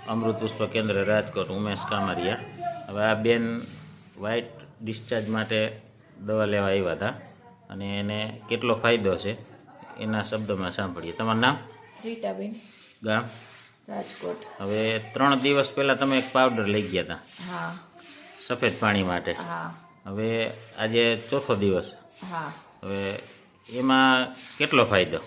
અમૃત પુષ્પ કેન્દ્ર રાજકોટ, ઉમેશ કામરિયા. હવે આ બેન વ્હાઇટ ડિસ્ચાર્જ માટે દવા લેવા આવ્યા હતા અને એને કેટલો ફાયદો છે એના શબ્દોમાં સાંભળીએ. તમારું નામ? રીટાબેન, ગામ? રાજકોટ. હવે 3 દિવસ પહેલાં તમે એક પાવડર લઈ ગયા હતા હા. સફેદ પાણી માટે. હા. હવે આજે 4થો દિવસ. હા. હવે એમાં કેટલો ફાયદો?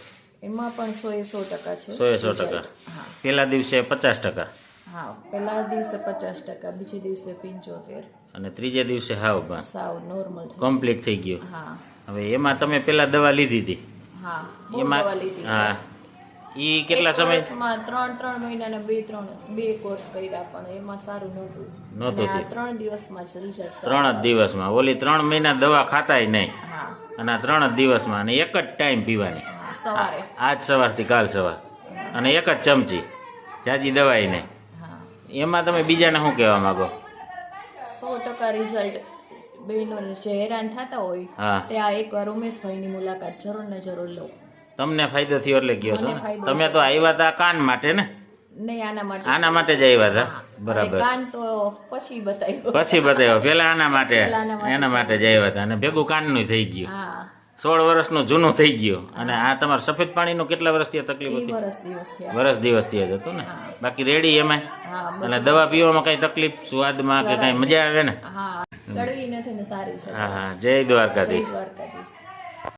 એમાં પણ 100% છે. 100%. હા. પહેલા દિવસે 50%. હા, પહેલા દિવસે 50%, બીજે દિવસે 75%, અને ત્રીજે દિવસે હાવ બસ સાવ નોર્મલ કમ્પ્લીટ થઈ ગયું. હા. હવે એમાં તમે પહેલા દવા લીધી હતી હા, બહુ એમાં દવા લીધી છે. હા એ કેટલા સમય? વર્ષમાં 3 મહિનાના બે કોર્સ કર્યા પણ એમાં સારું નહોતું. આ 3 દિવસમાં જ રિઝલ્ટ. 3 જ દિવસમાં. ઓલી 3 મહિના દવા ખાતાય નહીં. હા. અને આ 3 જ દિવસમાં અને એક જ ટાઈમ પીવાની. હા, સવારે. આજ સવારથી કાલ સવાર અને એક જ ચમચી, જાજી દવાઈ નહીં. હા. એમાં તમે બીજાને શું કહેવા માંગો? 100% રિઝલ્ટ. બહેનોને જે હેરાન થતા હોય હા, ત્યાં એકવાર ઉમેશભાઈની મુલાકાત જરૂર ને જરૂર લો. તમને ફાયદો થયો એટલે કયો છો મને ને? ફાયદો તમે તો આવ્યા હતા કાન માટે ને? નહીં, આના માટે. આના માટે જ આવ્યા હતા. હા. બરાબર. અને કાન તો પછી બતાવ્યો. પછી બતાવ્યો. પેલા આના માટે, પેલા આના માટે એના માટે જ આવ્યા હતા અને ભેગું કાનનું થઈ ગયું. હા. 16 વર્ષનું જૂનું થઈ ગયું. અને આ તમારે સફેદ પાણીનું કેટલા વર્ષથી આ તકલીફ એ હતી? વર્ષ દિવસ થયા. વર્ષ દિવસથી જ હતું ને? હા. બાકી રેડી એમાં? હા, અને દવા પીવામાં કઈ તકલીફ, સ્વાદમાં કે કઈ મજા આવે ને? હા, કડવી નથી ને સારી છે. હા હા, જય દ્વારકાધીશ. જય દ્વારકાધીશ.